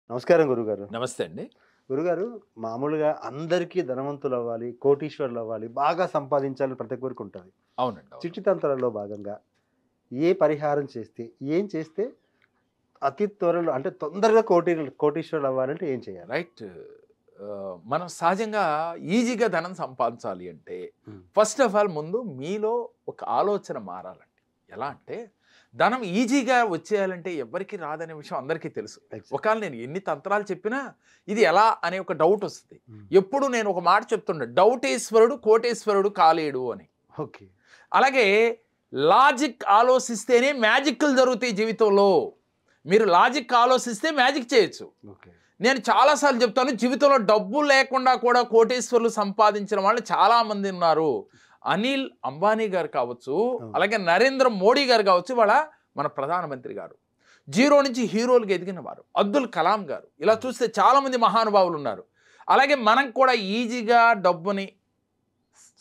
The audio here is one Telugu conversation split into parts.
నమస్కారం గురుగారు. నమస్తే అండి. గురుగారు, మామూలుగా అందరికీ ధనవంతులవ్వాలి, కోటీశ్వరులవ్వాలి, బాగా సంపాదించాలని ప్రతి ఒక్కరికుంటది. అవునండి. అవును. చిట్టి తంత్రాల్లో భాగంగా ఏ పరిహారం చేస్తే, ఏం చేస్తే అతి త్వరలో అంటే తొందరగా కోటీశ్వరులవ్వాలంటే ఏం చేయాలి? రైట్. మనం సహజంగా ఈజీగా ధనం సంపాదించాలి అంటే హ్మ్. ఫస్ట్ ఆఫ్ ఆల్ ముందు మీలో ఒక ఆలోచన మారాలండి. ఎలా అంటే ధనం ఈజీగా వచ్చేయాలంటే ఎవ్వరికీ రాదనే విషయం అందరికీ తెలుసు. ఎగ్జాక్ట్. ఒకవేళ నేను ఎన్ని తంత్రాలు చెప్పినా ఇది ఎలా అనే ఒక డౌట్ వస్తుంది. హ్మ్. ఎప్పుడు నేను ఒక మాట చెప్తుండే, డౌటేశ్వరుడు కోటేశ్వరుడు కాలేడు అని. ఓకే. అలాగే లాజిక్ ఆలోచిస్తేనే మ్యాజిక్లు జరుగుతాయి జీవితంలో. మీరు లాజిక్ ఆలోచిస్తే మ్యాజిక్ చేయొచ్చు. ఓకే. నేను చాలాసార్లు చెప్తాను, జీవితంలో డబ్బు లేకుండా కూడా కోటీశ్వరులు సంపాదించిన వాళ్ళు చాలామంది ఉన్నారు. అనిల్ అంబానీ గారు కావచ్చు, అలాగే నరేంద్ర మోడీ గారు కావచ్చు, వాళ్ళ మన ప్రధానమంత్రి గారు. జీరో నుంచి హీరోలుగా ఎదిగిన వారు. అబ్దుల్ కలాం గారు. ఇలా చూస్తే చాలామంది మహానుభావులు ఉన్నారు. అలాగే మనం కూడా ఈజీగా డబ్బుని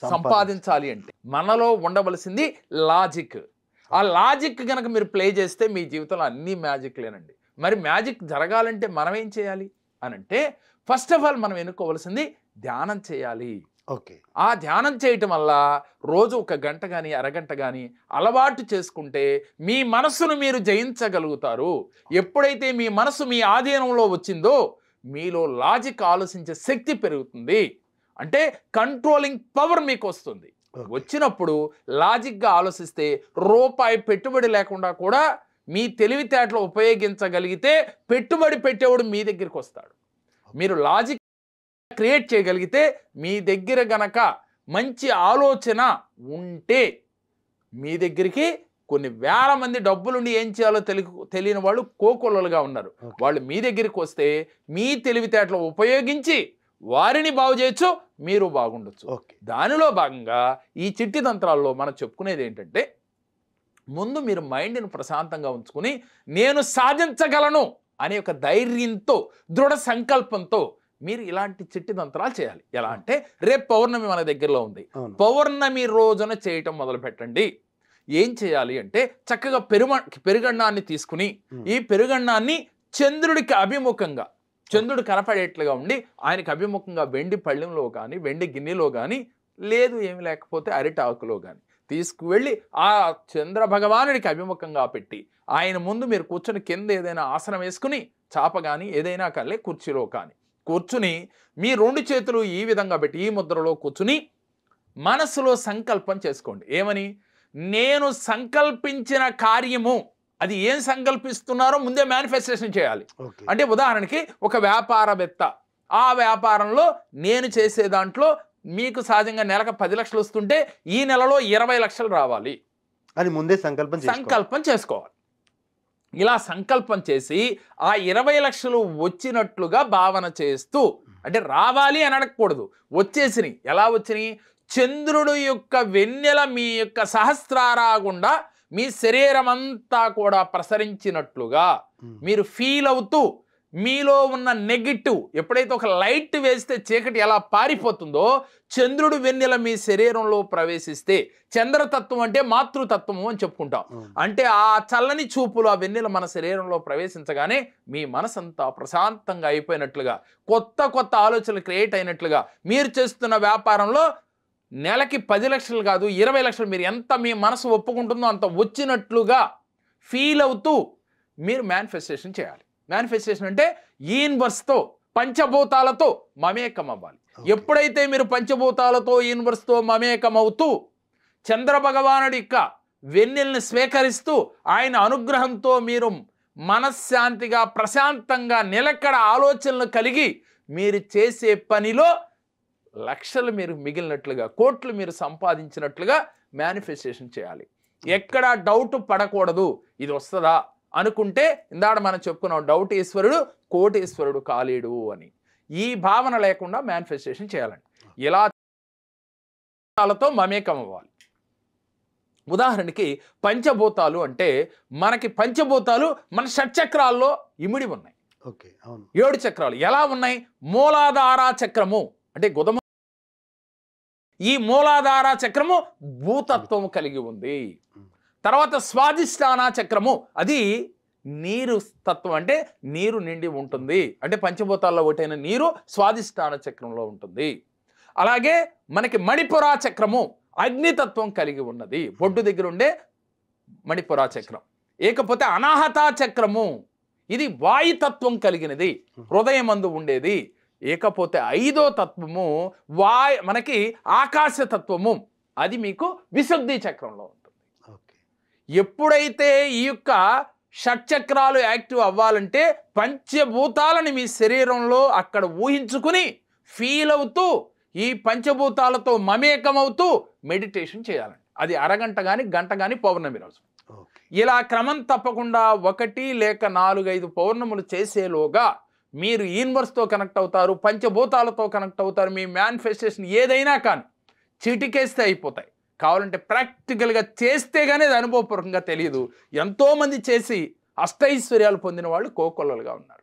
సంపాదించాలి అంటే మనలో ఉండవలసింది లాజిక్. ఆ లాజిక్ కనుక మీరు ప్లే చేస్తే మీ జీవితంలో అన్ని మ్యాజిక్లేనండి. మరి మ్యాజిక్ జరగాలంటే మనం ఏం చేయాలి అని అంటే ఫస్ట్ ఆఫ్ ఆల్ మనం ఎన్నుకోవాల్సింది ధ్యానం చేయాలి. ఓకే. ఆ ధ్యానం చేయటం వల్ల రోజు ఒక గంట కానీ అరగంట కానీ అలవాటు చేసుకుంటే మీ మనస్సును మీరు జయించగలుగుతారు. ఎప్పుడైతే మీ మనసు మీ ఆధీనంలో వచ్చిందో మీలో లాజిక్ ఆలోచించే శక్తి పెరుగుతుంది. అంటే కంట్రోలింగ్ పవర్ మీకు వస్తుంది. వచ్చినప్పుడు లాజిక్గా ఆలోచిస్తే రూపాయి పెట్టుబడి లేకుండా కూడా మీ తెలివితేటలు ఉపయోగించగలిగితే పెట్టుబడి పెట్టేవాడు మీ దగ్గరికి వస్తాడు. మీరు లాజిక్ క్రియేట్ చేయగలిగితే మీ దగ్గర గనక మంచి ఆలోచన ఉంటే మీ దగ్గరికి కొన్ని వేల మంది డబ్బులుండి ఏం చేయాలో తెలియని వాళ్ళు కోకొల్లలుగా ఉన్నారు. వాళ్ళు మీ దగ్గరికి వస్తే మీ తెలివితేటలు ఉపయోగించి వారిని బాగు చేయొచ్చు, మీరు బాగుండొచ్చు. దానిలో భాగంగా ఈ చిట్టి తంత్రాల్లో మనం చెప్పుకునేది ఏంటంటే ముందు మీరు మైండ్ని ప్రశాంతంగా ఉంచుకుని నేను సాధించగలను అనే ఒక ధైర్యంతో దృఢ సంకల్పంతో మీరు ఇలాంటి చిట్టి తంత్రాలు చేయాలి. ఎలా అంటే రేపు పౌర్ణమి మన దగ్గరలో ఉంది. పౌర్ణమి రోజున చేయటం మొదలు పెట్టండి. ఏం చేయాలి అంటే చక్కగా పెరుగన్నాన్ని తీసుకుని ఈ పెరుగన్నాన్ని చంద్రుడికి అభిముఖంగా, చంద్రుడు కనపడేట్లుగా ఉండి ఆయనకి అభిముఖంగా వెండి పళ్ళెంలో కానీ వెండి గిన్నెలో కానీ లేదు ఏమి లేకపోతే అరిటాకులో కానీ తీసుకువెళ్ళి ఆ చంద్ర భగవానుడికి అభిముఖంగా పెట్టి ఆయన ముందు మీరు కూర్చొని కింద ఏదైనా ఆసనం వేసుకుని చాప కానీ ఏదైనా కానీ కుర్చీలో కానీ కూర్చుని మీ రెండు చేతులు ఈ విధంగా పెట్టి ఈ ముద్రలో కూర్చుని మనసులో సంకల్పం చేసుకోండి. ఏమని? నేను సంకల్పించిన కార్యము, అది ఏం సంకల్పిస్తున్నారో ముందే మేనిఫెస్టేషన్ చేయాలి. అంటే ఉదాహరణకి ఒక వ్యాపారవేత్త, ఆ వ్యాపారంలో నేను చేసే దాంట్లో మీకు సహజంగా నెలకు 10 లక్షలు వస్తుంటే ఈ నెలలో 20 లక్షలు రావాలి అని ముందే సంకల్పం చేసుకోవాలి. ఇలా సంకల్పం చేసి ఆ 20 లక్షలు వచ్చినట్లుగా భావన చేస్తూ, అంటే రావాలి అని అడగకూడదు, వచ్చేసినాయి. ఎలా వచ్చినాయి? చంద్రుడు యొక్క వెన్నెల మీ యొక్క సహస్రారా గుండా మీ శరీరం అంతా కూడా ప్రసరించినట్లుగా మీరు ఫీల్ అవుతూ మీలో ఉన్న నెగిటివ్, ఎప్పుడైతే ఒక లైట్ వేస్తే చీకటి ఎలా పారిపోతుందో చంద్రుడు వెన్నెల మీ శరీరంలో ప్రవేశిస్తే, చంద్రతత్వం అంటే మాతృతత్వము అని చెప్పుకుంటాం. అంటే ఆ చల్లని చూపులు ఆ వెన్నెల మన శరీరంలో ప్రవేశించగానే మీ మనసంతా ప్రశాంతంగా అయిపోయినట్లుగా, కొత్త కొత్త ఆలోచనలు క్రియేట్ అయినట్లుగా, మీరు చేస్తున్న వ్యాపారంలో నెలకి 10 లక్షలు కాదు 20 లక్షలు మీరు ఎంత మీ మనసు ఒప్పుకుంటుందో అంత వచ్చినట్లుగా ఫీల్ అవుతూ మీరు మేనిఫెస్టేషన్ చేయాలి. మేనిఫెస్టేషన్ అంటే యూనివర్స్తో, పంచభూతాలతో మమేకం అవ్వాలి. ఎప్పుడైతే మీరు పంచభూతాలతో యూనివర్స్తో మమేకం అవుతూ చంద్రభగవానుడి యొక్క వెన్నెల్ని స్వీకరిస్తూ ఆయన అనుగ్రహంతో మీరు మనశ్శాంతిగా ప్రశాంతంగా నిలకడ ఆలోచనలు కలిగి మీరు చేసే పనిలో లక్షలు మీరు మిగిలినట్లుగా, కోట్లు మీరు సంపాదించినట్లుగా మేనిఫెస్టేషన్ చేయాలి. ఎక్కడ డౌట్ పడకూడదు. ఇది వస్తుందా అనుకుంటే ఇందాక మనం చెప్పుకున్నాం, డౌట్ ఈశ్వరుడు కోటీశ్వరుడు కాలేడు అని. ఈ భావన లేకుండా మేనిఫెస్టేషన్ చేయాలండి. ఇలా తో మమేకం అవ్వాలి. ఉదాహరణకి పంచభూతాలు అంటే మనకి పంచభూతాలు మన షట్చక్రాల్లో ఇమిడి ఉన్నాయి. 7 చక్రాలు ఎలా ఉన్నాయి? మూలాధార చక్రము అంటే గుదమ, ఈ మూలాధార చక్రము భూతత్వము కలిగి ఉంది. తర్వాత స్వాధిష్టాన చక్రము, అది నీరు తత్వం అంటే నీరు నిండి ఉంటుంది, అంటే పంచభూతాల్లో ఒకటైన నీరు స్వాదిష్టాన చక్రంలో ఉంటుంది. అలాగే మనకి మణిపురా చక్రము అగ్నితత్వం కలిగి ఉన్నది, బొడ్డు దగ్గర ఉండే మణిపురా చక్రం. ఏకపోతే అనాహతా చక్రము ఇది వాయుతత్వం కలిగినది, హృదయమందు ఉండేది. ఏకపోతే 5వ తత్వము మనకి ఆకాశతత్వము, అది మీకు విశుద్ధి చక్రంలో ఉంటుంది. ఎప్పుడైతే ఈ యొక్క షట్చక్రాలు యాక్టివ్ అవ్వాలంటే పంచభూతాలని మీ శరీరంలో అక్కడ ఊహించుకుని ఫీల్ అవుతూ ఈ పంచభూతాలతో మమేకమవుతూ మెడిటేషన్ చేయాలండి. అది అరగంట కానీ గంట కానీ పౌర్ణమి రోజు. ఇలా క్రమం తప్పకుండా 1 లేక 4-5 పౌర్ణములు చేసేలోగా మీరు యూనివర్స్తో కనెక్ట్ అవుతారు, పంచభూతాలతో కనెక్ట్ అవుతారు. మీ మేనిఫెస్టేషన్ ఏదైనా కానీ చిటికేస్తే అయిపోతాయి. కావాలంటే ప్రాక్టికల్గా చేస్తే కానీ అది అనుభవపూర్వకంగా తెలియదు. ఎంతోమంది చేసి అష్టైశ్వర్యాలు పొందిన వాళ్ళు కోకొల్లలుగా ఉన్నారు.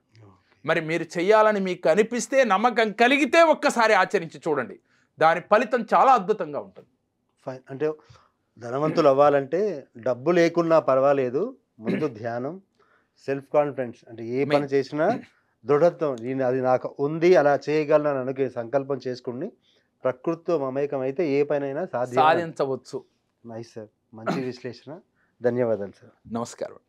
మరి మీరు చేయాలని మీకు అనిపిస్తే, నమ్మకం కలిగితే ఒక్కసారి ఆచరించి చూడండి, దాని ఫలితం చాలా అద్భుతంగా ఉంటుంది. ఫైన్. అంటే ధనవంతులు అవ్వాలంటే డబ్బు లేకున్నా పర్వాలేదు, ముందు ధ్యానం, సెల్ఫ్ కాన్ఫిడెన్స్, అంటే ఏ పని చేసినా దృఢత్వం, అది నాకు ఉంది, అలా చేయగలను అనుకునే సంకల్పం చేసుకుని ప్రకృతితో మమేకం అయితే ఏ పనైనా సాధించవచ్చు. సాధించవచ్చు. నైస్ సార్, మంచి విశ్లేషణ. ధన్యవాదాలు సార్. నమస్కారం.